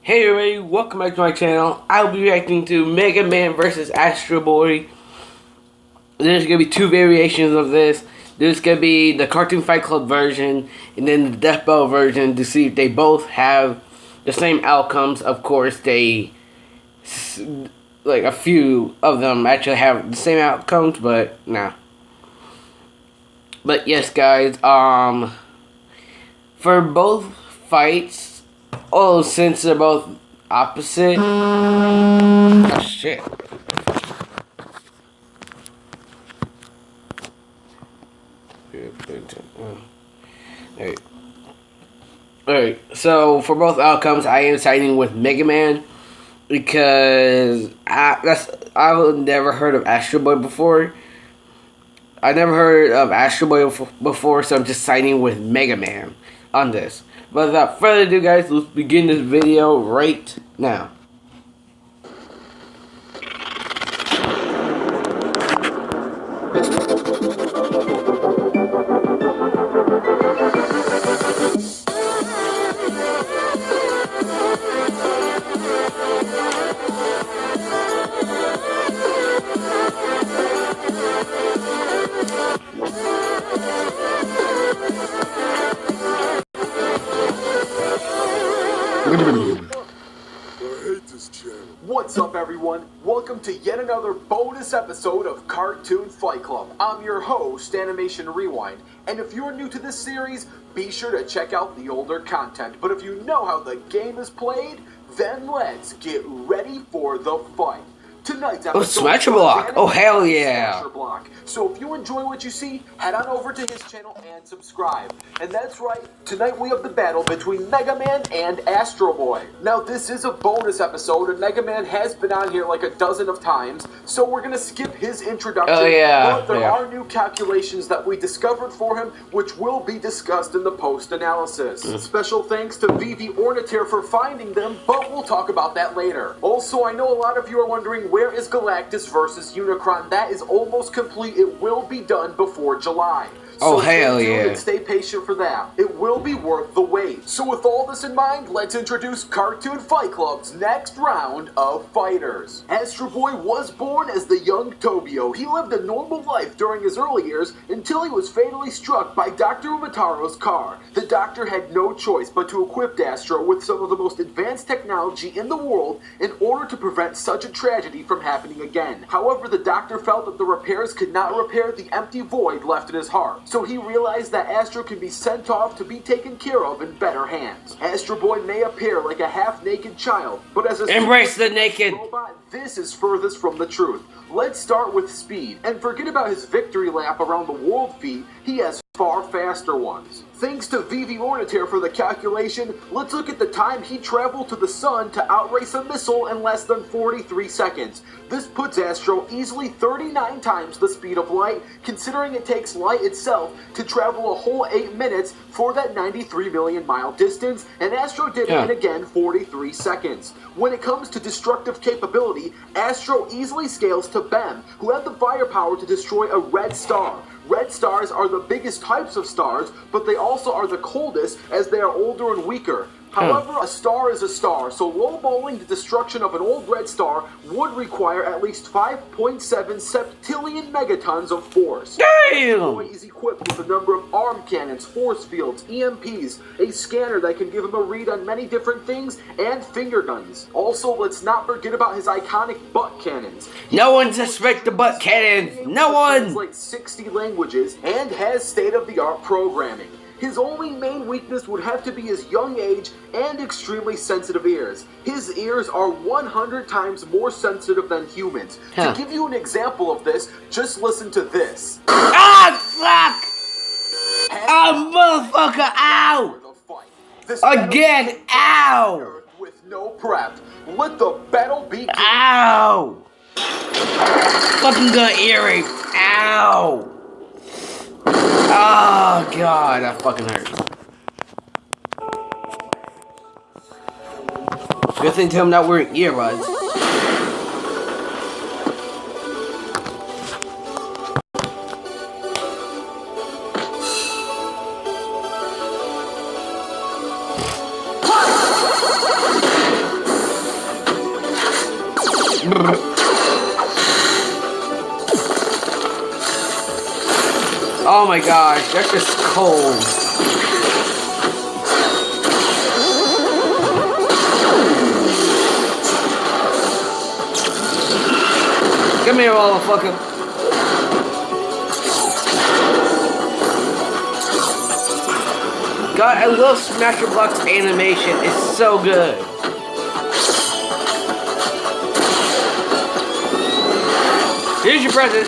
Hey everybody, welcome back to my channel. I'll be reacting to Megaman vs. Astro Boy. There's going to be two variations of this. There's going to be the Cartoon Fight Club version and then the Death Bell version to see if they both have the same outcomes. Of course, like a few of them actually have the same outcomes, but no. But yes, guys, for both fights, since they're both opposite. Oh, shit. Alright, so for both outcomes, I am siding with Megaman because I've never heard of Astro Boy before. I never heard of Astro Boy before, so I'm just siding with Megaman on this. But without further ado, guys, let's begin this video right now. What's up, everyone? Welcome to yet another bonus episode of Cartoon Fight Club. I'm your host, Animation Rewind, and if you're new to this series, be sure to check out the older content. But if you know how the game is played, then let's get ready for the fight. Tonight's episode Smash Block! Oh, hell yeah! Smash Block. So if you enjoy what you see, head on over to his channel and subscribe. And that's right, tonight we have the battle between Megaman and Astro Boy. Now this is a bonus episode, and Megaman has been on here like a dozen of times, so we're gonna skip his introduction. Oh yeah. But there are new calculations that we discovered for him, which will be discussed in the post-analysis. Special thanks to Vivi Orniter for finding them, but we'll talk about that later. Also, I know a lot of you are wondering, where is Galactus versus Unicron? That is almost complete. It will be done before July. Oh, so hell stay tuned yeah. and stay patient for that. It will be worth the wait. So with all this in mind, let's introduce Cartoon Fight Club's next round of fighters. Astro Boy was born as the young Tobio. He lived a normal life during his early years until he was fatally struck by Dr. Umataro's car. The doctor had no choice but to equip Astro with some of the most advanced technology in the world in order to prevent such a tragedy from happening again. However, the doctor felt that the repairs could not repair the empty void left in his heart. So he realized that Astro can be sent off to be taken care of in better hands. Astro Boy may appear like a half-naked child, but as a Embrace the naked robot, this is furthest from the truth. Let's start with speed, and forget about his victory lap around the world feat, he has far faster ones. Thanks to Vivi Orniter for the calculation, let's look at the time he traveled to the sun to outrace a missile in less than 43 seconds. This puts Astro easily 39 times the speed of light, considering it takes light itself to travel a whole 8 minutes for that 93 million mile distance, and Astro did it in again 43 seconds. When it comes to destructive capability, Astro easily scales to Bem, who had the firepower to destroy a red star. Red stars are the biggest types of stars, but they also are the coldest as they are older and weaker. However, a star is a star, so lowballing the destruction of an old red star would require at least 5.7 septillion megatons of force. Damn! Boy is equipped with a number of arm cannons, force fields, EMPs, a scanner that can give him a read on many different things, and finger guns. Also, let's not forget about his iconic butt cannons. No one suspects the butt cannons! No one! Translates 60 languages and has state-of-the-art programming. His only main weakness would have to be his young age and extremely sensitive ears. His ears are 100 times more sensitive than humans. To give you an example of this, just listen to this. Ah, fuck! Oh, motherfucker, ow! Again, ow! With no prep, let the battle begin. Ow! Fucking got earache. Ow! Oh god, that fucking hurts. Good thing to him not wearing earbuds. Oh my gosh, that's just cold. Come here, motherfucker. God, I love Smasher Block's animation. It's so good. Here's your present.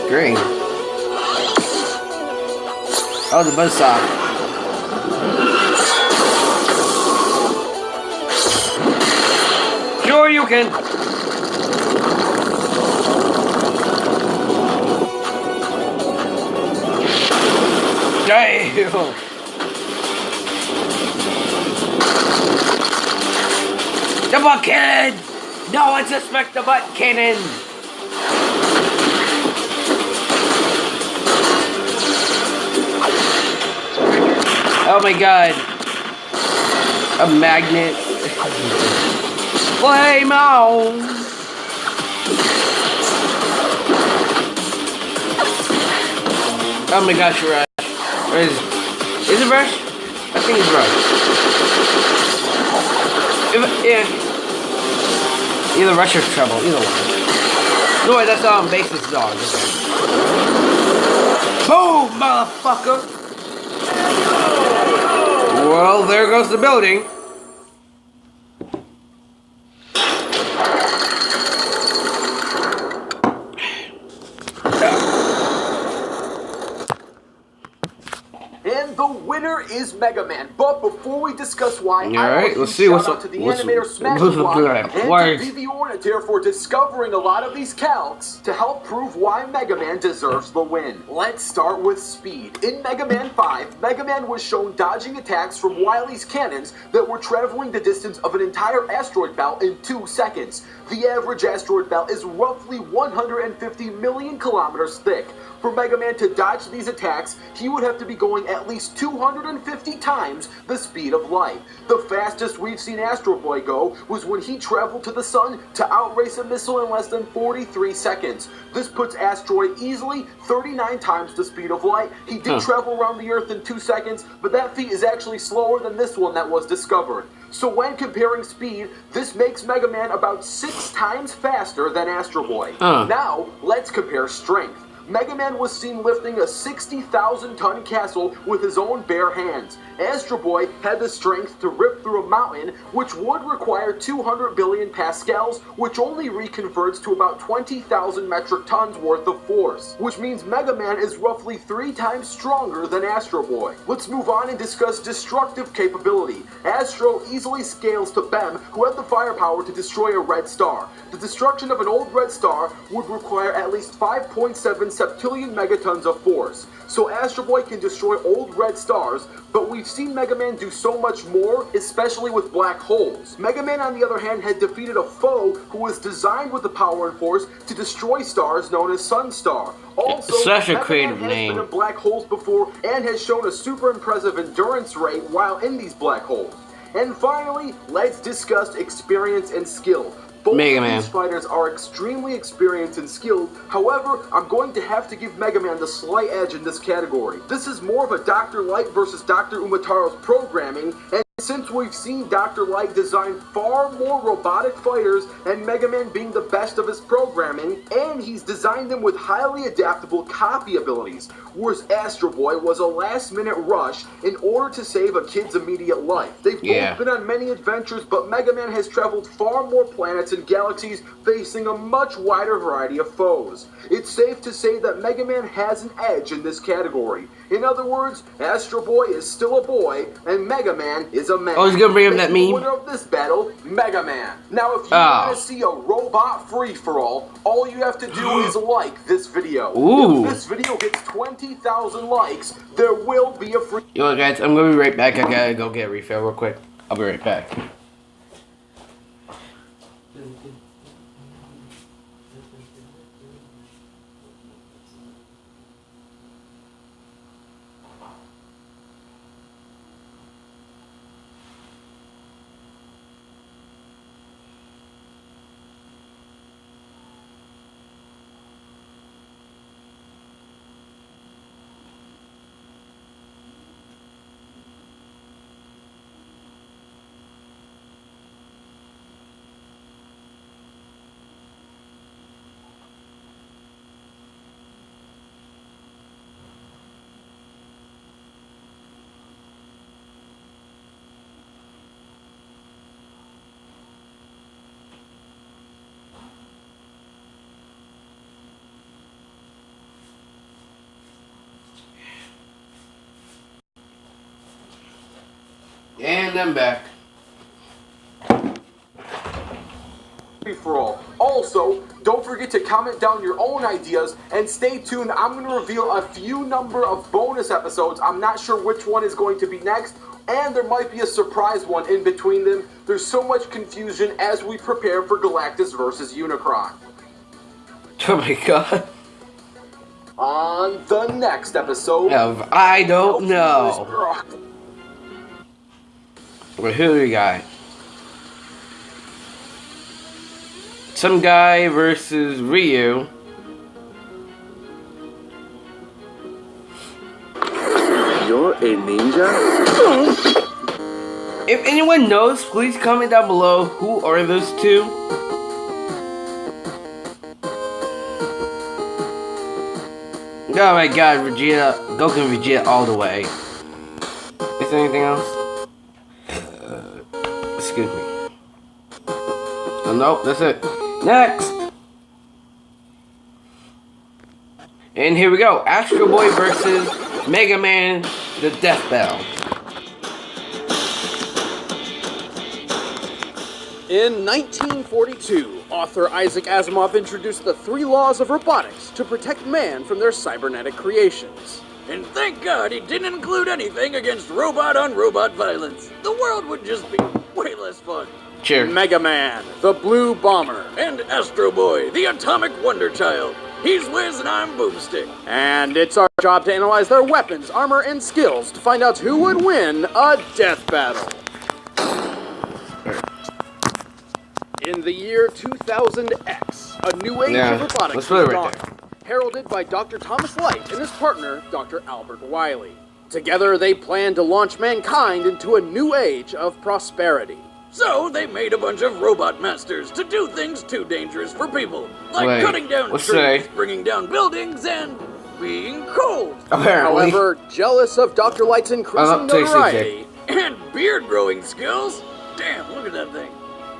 Green. Oh, the buzzsaw. Sure you can. Damn. The butt cannon. No one suspects the butt cannon. Oh my god. A magnet. Flame on! Oh my gosh, Rush. Where is it Rush? I think it's Rush. Yeah. Either Rush or Trouble, either one. No way, that's Base's dog. Okay. Boom, motherfucker! Well, there goes the building. And the winner is Megaman. But before we discuss why, alright, let's see what's up. To the animator Smash Block and to Vivi Orniter for discovering a lot of these calcs to help prove why Megaman deserves the win. Let's start with speed. In Mega Man 5, Megaman was shown dodging attacks from Wily's cannons that were traveling the distance of an entire asteroid belt in 2 seconds. The average asteroid belt is roughly 150 million kilometers thick. For Mega Man to dodge these attacks, he would have to be going at least 250 times the speed of light. The fastest we've seen Astro Boy go was when he traveled to the sun to outrace a missile in less than 43 seconds. This puts Asteroid easily 39 times the speed of light. He did travel around the Earth in 2 seconds, but that feat is actually slower than this one that was discovered. So when comparing speed, this makes Mega Man about 6 times faster than Astro Boy. Now, let's compare strength. Mega Man was seen lifting a 60,000-ton castle with his own bare hands. Astro Boy had the strength to rip through a mountain, which would require 200 billion pascals, which only reconverts to about 20,000 metric tons worth of force, which means Mega Man is roughly 3 times stronger than Astro Boy. Let's move on and discuss destructive capability. Astro easily scales to Bem, who had the firepower to destroy a red star. The destruction of an old red star would require at least 5.7 septillion megatons of force. So Astro Boy can destroy old red stars, but we've seen Mega Man do so much more, especially with black holes. Mega Man, on the other hand, had defeated a foe who was designed with the power and force to destroy stars known as Sunstar. Also, such a Mega creative Man has name. been in black holes before and has shown a super impressive endurance rate while in these black holes. And finally, let's discuss experience and skill. Both Mega of Man. these fighters are extremely experienced and skilled. However, I'm going to have to give Mega Man the slight edge in this category. This is more of a Dr. Light versus Dr. Umataro's programming, and since we've seen Dr. Light design far more robotic fighters and Mega Man being the best of his programming, and he's designed them with highly adaptable copy abilities, whereas Astro Boy was a last-minute rush in order to save a kid's immediate life. They've both been on many adventures, but Mega Man has traveled far more planets and galaxies, facing a much wider variety of foes. It's safe to say that Mega Man has an edge in this category. In other words, Astro Boy is still a boy, and Mega Man is a man. Oh, he's gonna bring up that meme? The winner of this battle, Mega Man. Now, if you want to see a robot free-for-all, all you have to do is like this video. If this video gets 20,000 likes, there will be a free... Yo, guys, I'm gonna be right back. I gotta go get a refill real quick. I'll be right back. them back. For all. Also, don't forget to comment down your own ideas and stay tuned. I'm going to reveal a few number of bonus episodes. I'm not sure which one is going to be next, and there might be a surprise one in between them. There's so much confusion as we prepare for Galactus versus Unicron. Oh my god. On the next episode of I Don't Know. Well, who do we got? Some guy versus Ryu. You're a ninja? If anyone knows, please comment down below who are those two. Oh my god, Vegeta, Goku and Vegeta all the way. Is there anything else? Excuse me. Oh, nope, that's it. Next! And here we go. Astro Boy versus Megaman, the Death Bell. In 1942, author Isaac Asimov introduced the 3 laws of robotics to protect man from their cybernetic creations. And thank God he didn't include anything against robot-on-robot violence. The world would just be way less fun. Cheers. Megaman, the Blue Bomber. And Astro Boy, the Atomic Wonder Child. He's Wiz and I'm Boomstick. And it's our job to analyze their weapons, armor, and skills to find out who would win a death battle. In the year 2000X, a new age of robotics was dawned, heralded by Dr. Thomas Light and his partner, Dr. Albert Wiley. Together, they planned to launch mankind into a new age of prosperity. So they made a bunch of robot masters to do things too dangerous for people, like cutting down trees, bringing down buildings, and being cold. Apparently. However, jealous of Dr. Light's increasing notoriety and beard growing skills, damn, look at that thing.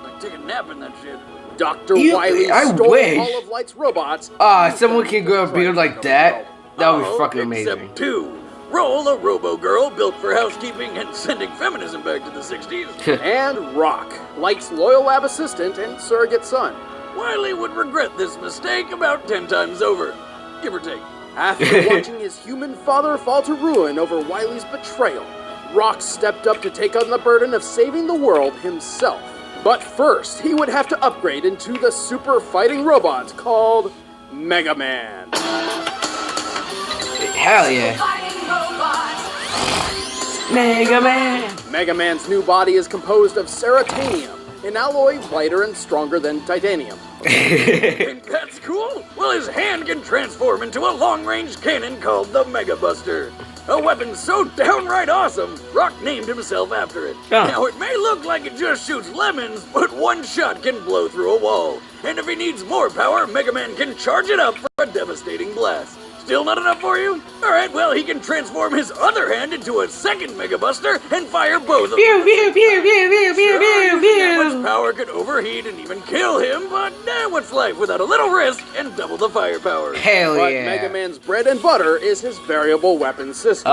Like take a nap in that shit. Dr. Wiley stole all of Light's robots. Someone can grow a beard like that? That would be fucking amazing. Except 2. Roll, a robo-girl built for housekeeping and sending feminism back to the 60s. And Rock, Light's loyal lab assistant and surrogate son. Wiley would regret this mistake about 10 times over, give or take. After watching his human father fall to ruin over Wiley's betrayal, Rock stepped up to take on the burden of saving the world himself. But first, he would have to upgrade into the super fighting robot called Megaman. Hell yeah. Megaman! Megaman's new body is composed of ceratanium, an alloy lighter and stronger than titanium. Think that's cool? Well, his hand can transform into a long-range cannon called the Mega Buster. A weapon so downright awesome, Rock named himself after it. Now, it may look like it just shoots lemons, but one shot can blow through a wall. And if he needs more power, Megaman can charge it up for a devastating blast. Still not enough for you? Alright, well, he can transform his other hand into a second Mega Buster and fire both of them. That much power could overheat and even kill him, but what's life without a little risk and double the firepower? Hell but yeah. Megaman's bread and butter is his variable weapon system.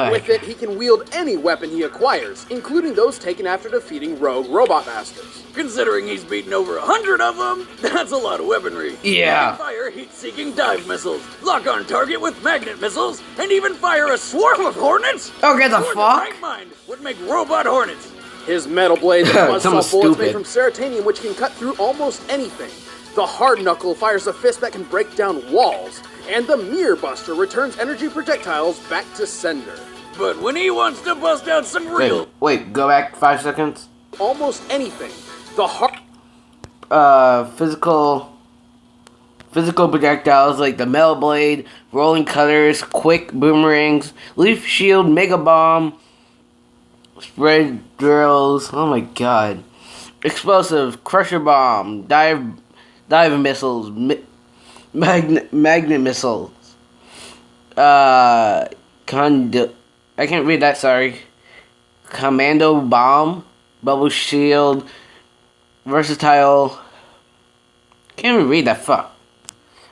With it, he can wield any weapon he acquires, including those taken after defeating rogue robot masters. Considering he's beaten over 100 of them, that's a lot of weaponry. Yeah. He can fire heat-seeking dive missiles, lock on target with magnet missiles, and even fire a swarm of hornets? Okay, the fuck? The right mind would make robot hornets. His metal blades are buzzsaw bullets made from ceratanium, which can cut through almost anything. The hard knuckle fires a fist that can break down walls, and the Mirror Buster returns energy projectiles back to sender. But when he wants to bust out some real... Wait, go back 5 seconds. Almost anything. The hard... Physical projectiles like the metal blade, rolling cutters, quick boomerangs, leaf shield, mega bomb, spread drills, oh my god, explosive, crusher bomb, dive missiles, magnet missiles, I can't read that, sorry, commando bomb, bubble shield, versatile, can't even read that, fuck.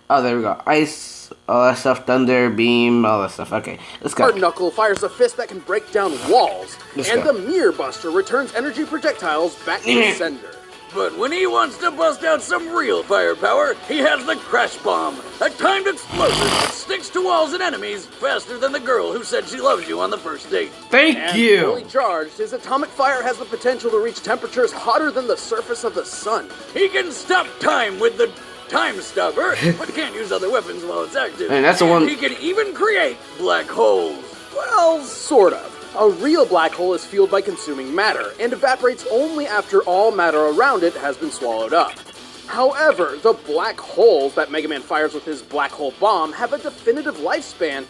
Oh, there we go. Ice, all that stuff, thunder, beam, all that stuff. Okay, let's go. Hard Knuckle fires a fist that can break down walls, Let's and go. the Mirror Buster returns energy projectiles back to the sender. But when he wants to bust out some real firepower, he has the Crash Bomb, a timed explosion that sticks to walls and enemies faster than the girl who said she loves you on the first date. Thank And you. fully charged, his atomic fire has the potential to reach temperatures hotter than the surface of the sun. He can stop time with the Time Stopper, but can't use other weapons while it's active. And that's the one. He can even create black holes. Well, sort of. A real black hole is fueled by consuming matter, and evaporates only after all matter around it has been swallowed up. However, the black holes that Mega Man fires with his black hole bomb have a definitive lifespan,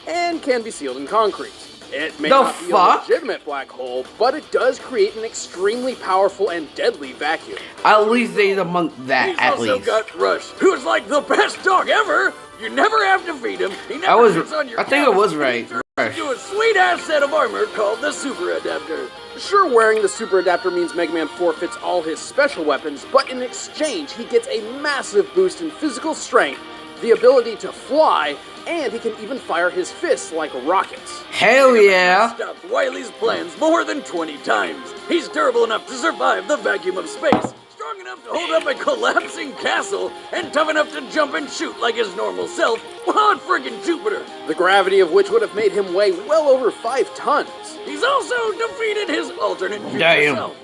and can be sealed in concrete. It may not be a legitimate black hole, but it does create an extremely powerful and deadly vacuum. At least they among that, He's at also least. got Rush, who's like the best dog ever. You never have to feed him. He never sits on your I think couch. it was right. He turns into a sweet-ass set of armor called the Super Adapter. Sure, wearing the Super Adapter means Mega Man forfeits all his special weapons, but in exchange, he gets a massive boost in physical strength, the ability to fly, and he can even fire his fists like rockets. Hell yeah. Stopped Wily's plans more than 20 times. He's durable enough to survive the vacuum of space, strong enough to hold up a collapsing castle, and tough enough to jump and shoot like his normal self while on friggin' Jupiter. The gravity of which would have made him weigh well over 5 tons. He's also defeated his alternate future Damn. self.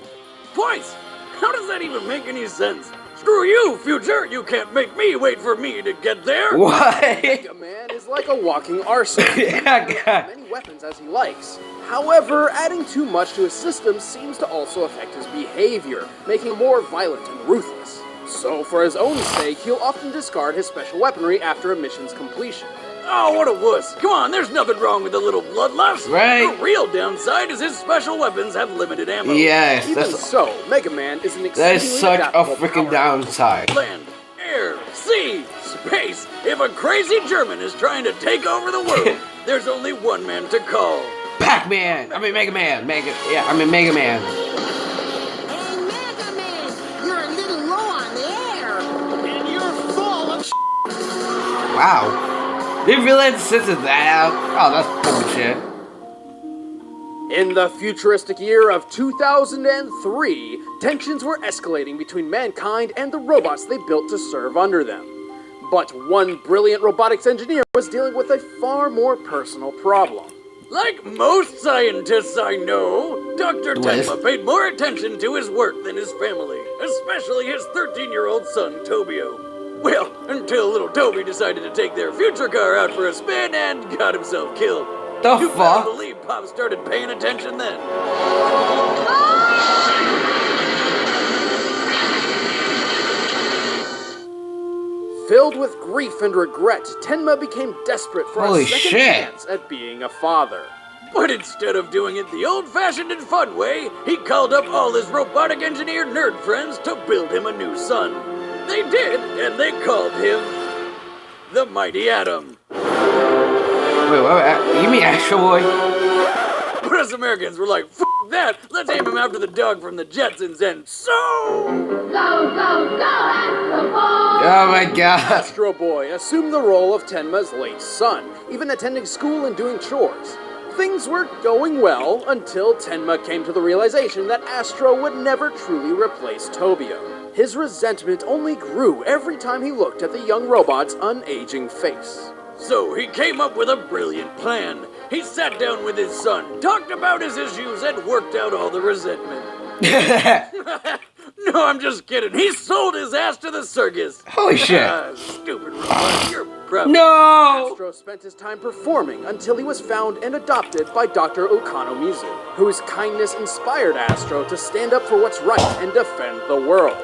Twice! How does that even make any sense? Screw you, future! You can't make me wait for me to get there! What? Mega Man is like a walking arsenal. Yeah, He can God. use many weapons as he likes. However, adding too much to his system seems to also affect his behavior, making him more violent and ruthless. So, for his own sake, he'll often discard his special weaponry after a mission's completion. Oh, what a wuss! Come on, there's nothing wrong with a little bloodlust. Right. The real downside is his special weapons have limited ammo. Yes, Even that's so, Mega Man is an that extremely is such a adaptable freaking power. downside. Land, air, sea, space. If a crazy German is trying to take over the world, there's only one man to call. Pac-Man. I mean Mega Man. Mega Man. Hey, Mega Man, you're a little low on air, and you're full of Wow. They really had to censor that out. Oh, that's bullshit. In the futuristic year of 2003, tensions were escalating between mankind and the robots they built to serve under them. But one brilliant robotics engineer was dealing with a far more personal problem. Like most scientists I know, Dr. Liz. Tenma paid more attention to his work than his family, especially his 13-year-old son, Tobio. Well, until little Toby decided to take their future car out for a spin and got himself killed. The You better fuck? believe Pop started paying attention then. Filled with grief and regret, Tenma became desperate for Holy a second shit. chance at being a father. But instead of doing it the old-fashioned and fun way, he called up all his robotic engineer nerd friends to build him a new son. They did, and they called him the Mighty Atom. Wait, what? You mean Astro Boy? But us Americans were like, F that, let's aim him after the dog from the Jetsons, and so... Go, go, go, Astro Boy! Oh my god. Astro Boy assumed the role of Tenma's late son, even attending school and doing chores. Things were going well until Tenma came to the realization that Astro would never truly replace Tobio. His resentment only grew every time he looked at the young robot's unaging face. So he came up with a brilliant plan. He sat down with his son, talked about his issues, and worked out all the resentment. No, I'm just kidding. He sold his ass to the circus. Holy shit. Stupid robot, you're proud. No! Astro spent his time performing until he was found and adopted by Dr. Okano Mizu, whose kindness inspired Astro to stand up for what's right and defend the world.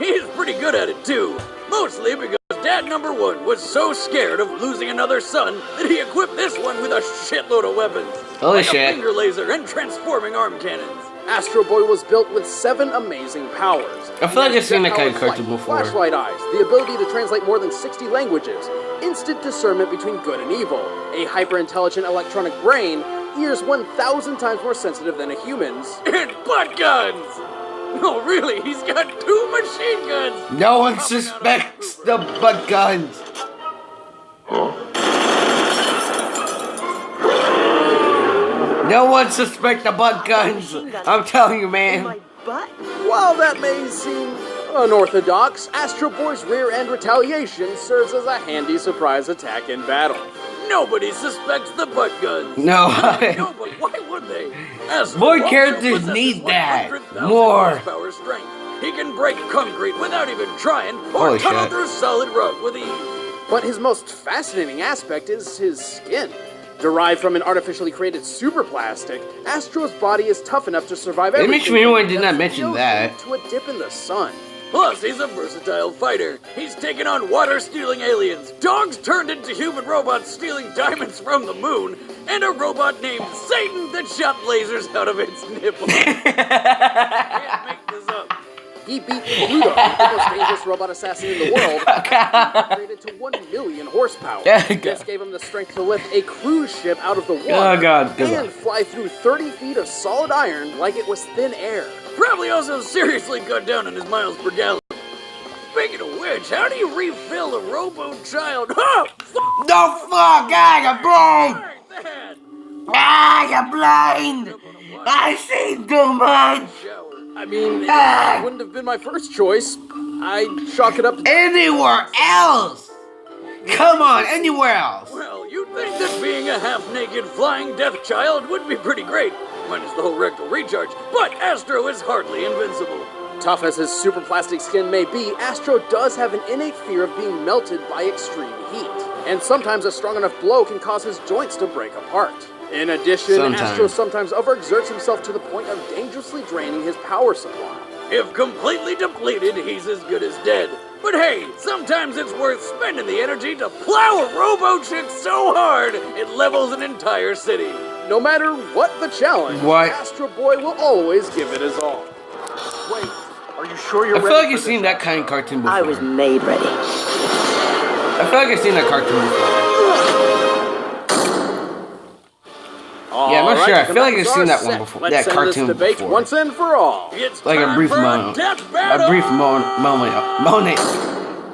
He's pretty good at it, too. Mostly because Dad number 1 was so scared of losing another son that he equipped this one with a shitload of weapons. Holy like shit. a finger laser and transforming arm cannons. Astro Boy was built with 7 amazing powers. I feel like I've seen that kind of Jet-powered cartoon flight, before. Flashlight eyes, the ability to translate more than 60 languages, instant discernment between good and evil, a hyper-intelligent electronic brain, ears 1,000 times more sensitive than a human's, And butt guns! No, really, he's got 2 machine guns! No one suspects the butt guns. No one suspect the butt guns. I'm telling you, man. While that may seem unorthodox, Astro Boy's rear end retaliation serves as a handy surprise attack in battle. Nobody suspects the butt guns. No. No, but why would they? Astro More also characters possesses need that. 100,000 More. horsepower strength. He can break concrete without even trying, or Holy tunnel shit. through solid rock with ease. But his most fascinating aspect is his skin. Derived from an artificially created super plastic, Astro's body is tough enough to survive It everything. makes me want to from not the mention ocean that. to a dip in the sun. Plus, he's a versatile fighter. He's taken on water-stealing aliens, dogs turned into human robots stealing diamonds from the moon, and a robot named Satan that shot lasers out of its nipples. Can't make this up. He beat Pluto, the most dangerous robot assassin in the world, upgraded to 1 million horsepower. This gave him the strength to lift a cruise ship out of the water and fly through 30 feet of solid iron like it was thin air. Probably also seriously cut down on his miles per gallon. Speaking of which, how do you refill a robo-child? Oh, No fuck! I got blind! like that. I got blind! I see too much! Shower. I mean, it wouldn't have been my first choice. I'd chalk it up to... Anywhere else! Come on, anywhere else! Well, you'd think that being a half-naked flying death child would be pretty great, minus the whole rectal recharge, but Astro is hardly invincible. Tough as his super plastic skin may be, Astro does have an innate fear of being melted by extreme heat. And sometimes a strong enough blow can cause his joints to break apart. In addition, Astro sometimes overexerts himself to the point of dangerously draining his power supply. If completely depleted, he's as good as dead. But hey, sometimes it's worth spending the energy to plow a robo-chick so hard it levels an entire city. No matter what the challenge, Astro Boy will always give it his all. Wait, are you sure you're I feel ready like you've seen that kind of cartoon before. I was made ready. I feel like I've seen that cartoon before. Yeah, I'm not sure. I feel like I've seen that one before. Let's That cartoon this debate before. once and for all. It's Like a time brief for moment. death A battle! brief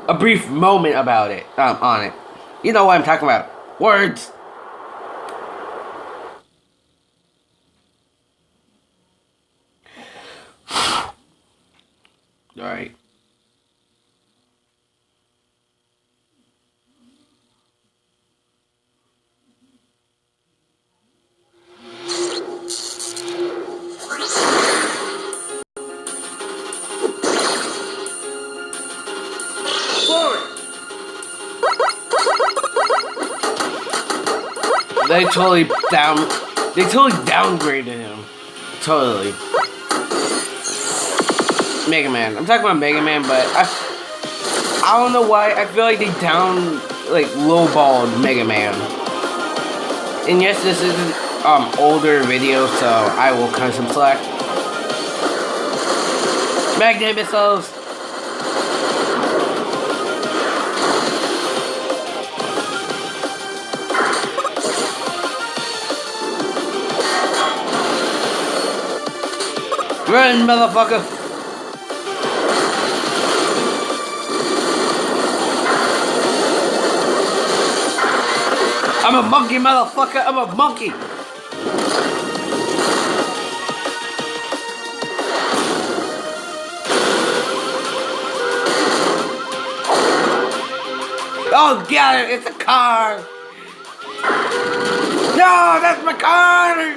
a brief moment about it. On it. You know what I'm talking about. Words. Alright. They totally downgraded him. Totally. Megaman. I'm talking about Megaman, but I don't know why. I feel like they lowballed Megaman. And yes, this is older video, so I will cut some slack. Magnet missiles. Run, motherfucker! I'm a monkey, motherfucker! I'm a monkey! Oh, get it! It's a car! No, that's my car!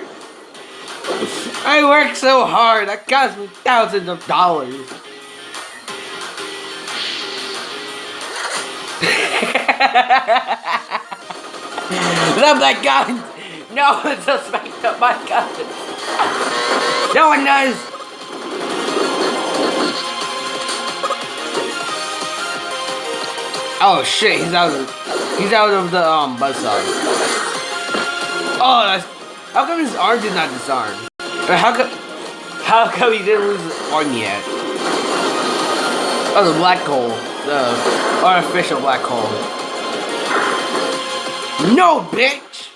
I worked so hard. That cost me thousands of dollars. Love that gun. No one suspects of my gun. No one does. Oh shit! He's out of the buzzsaw. Oh, that's. How come his arm did not disarm? Or how come he didn't lose his arm yet? Oh, the black hole. The artificial black hole. No, bitch!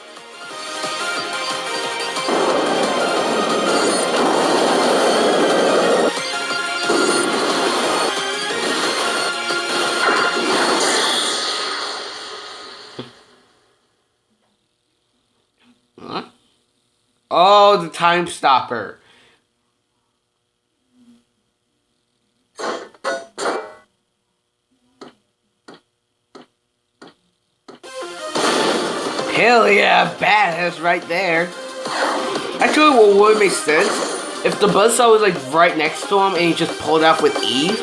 Huh? Oh, the time stopper. Hell yeah, badass right there. Actually, what would make sense, if the buzzsaw was like right next to him and he just pulled off with ease,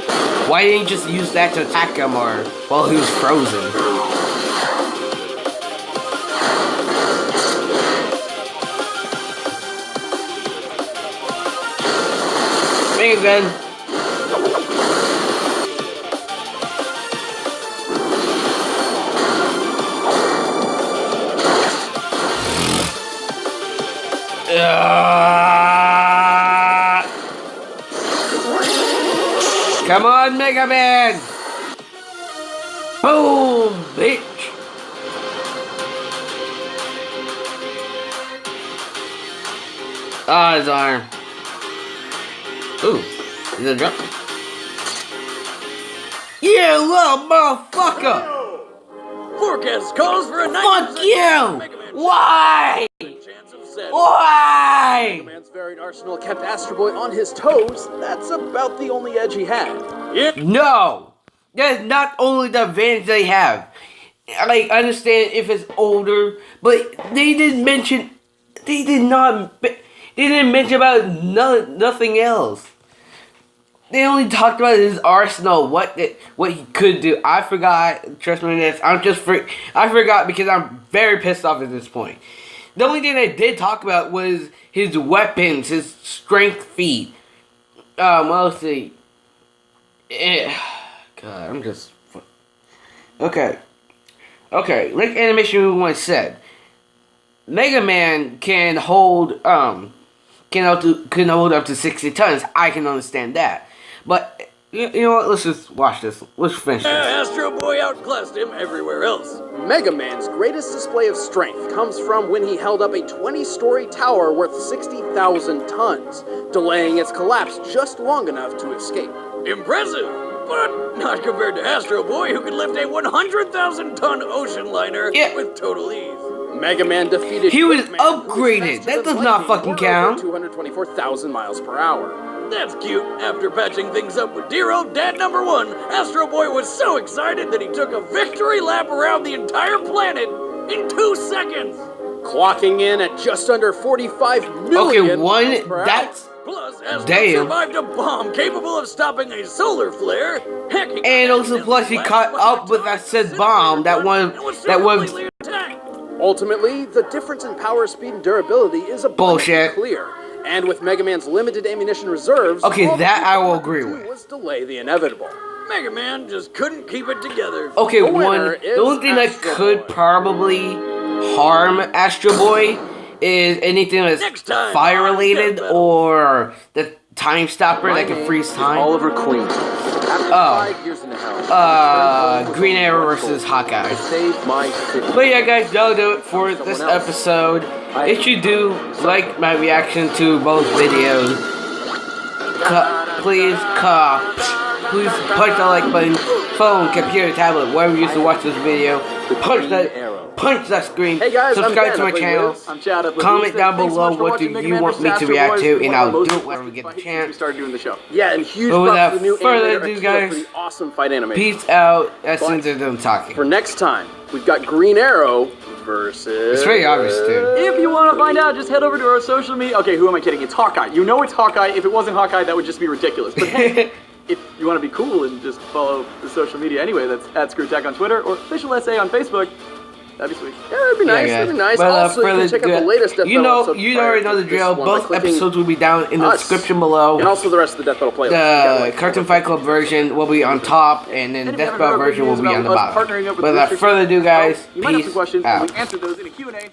why didn't he just use that to attack him or while he was frozen? Megaman. Come on, Megaman! Boom, bitch! Ah, his arm. Ooh, is it a drop? Yeah, little motherfucker! Forecast calls for a Fuck you! Why? Why? Megaman's varied arsenal kept Astro Boy on his toes. That's about the only edge he had. Yeah. No! That's not only the advantage they have. Like, I understand if it's older, but they didn't mention... They didn't mention about nothing else. They only talked about his arsenal, what he could do. I forgot. Trust me on this. I forgot because I'm very pissed off at this point. The only thing they did talk about was his weapons, his strength feat. Mostly. God, I'm just. Okay. Okay. Like Animation once said, Megaman can hold up to 60 tons. I can understand that. But you know what? Let's just watch this. Let's finish this. Astro Boy outclassed him everywhere else. Megaman's greatest display of strength comes from when he held up a 20-story tower worth 60,000 tons, delaying its collapse just long enough to escape. Impressive, but not compared to Astro Boy, who could lift a 100,000-ton ocean liner with total ease. Megaman defeated. He was Quickman, upgraded. That does not fucking count. 224,000 miles per hour. That's cute. After patching things up with dear old dad number 1, Astro Boy was so excited that he took a victory lap around the entire planet in 2 seconds. Clocking in at just under 45 million miles per that's... hour. Plus, Astro survived a bomb capable of stopping a solar flare. Heck, and also plus he caught up with that said bomb that was Ultimately, the difference in power, speed, and durability is bullshit. Clear. And with Megaman's limited ammunition reserves, okay, that I will agree with. Was delay the inevitable. Megaman just couldn't keep it together. Okay, the only thing that could probably harm Astro Boy is anything that's fire related or the time stopper that can freeze time. Oliver Queen. Green Arrow versus Hawkeye. But yeah, guys, that'll do it for this episode. If you do like my reaction to both videos, please punch the like button, phone, computer, tablet, wherever you used to watch this video. Punch that screen. Hey guys, subscribe to my channel. Comment down below what do you want me to react to, and I'll do it whenever we get the chance. We started doing the show. Yeah, and huge but props to the new further ado, guys, for the awesome fight animation. Peace out. As soon as they're done talking. For next time, we've got Green Arrow versus... It's pretty obvious, too. If you want to find out, just head over to our social media. Okay, who am I kidding? It's Hawkeye. You know it's Hawkeye. If it wasn't Hawkeye, that would just be ridiculous. But hey, if you want to be cool and just follow the social media anyway, that's @ScrewTech on Twitter or Official SA on Facebook. That'd be sweet. Yeah, that'd be nice. That'd be nice. Well, also, you can check out the latest Death Battle episode. You already know the drill. Both episodes will be down in the description below. And also the rest of the Death Battle playlist. The Cartoon Fight Club version will be on top, and then the Death Battle version will be on the bottom. But without further ado, guys, you might have some peace questions, out. and we answer those in a Q&A.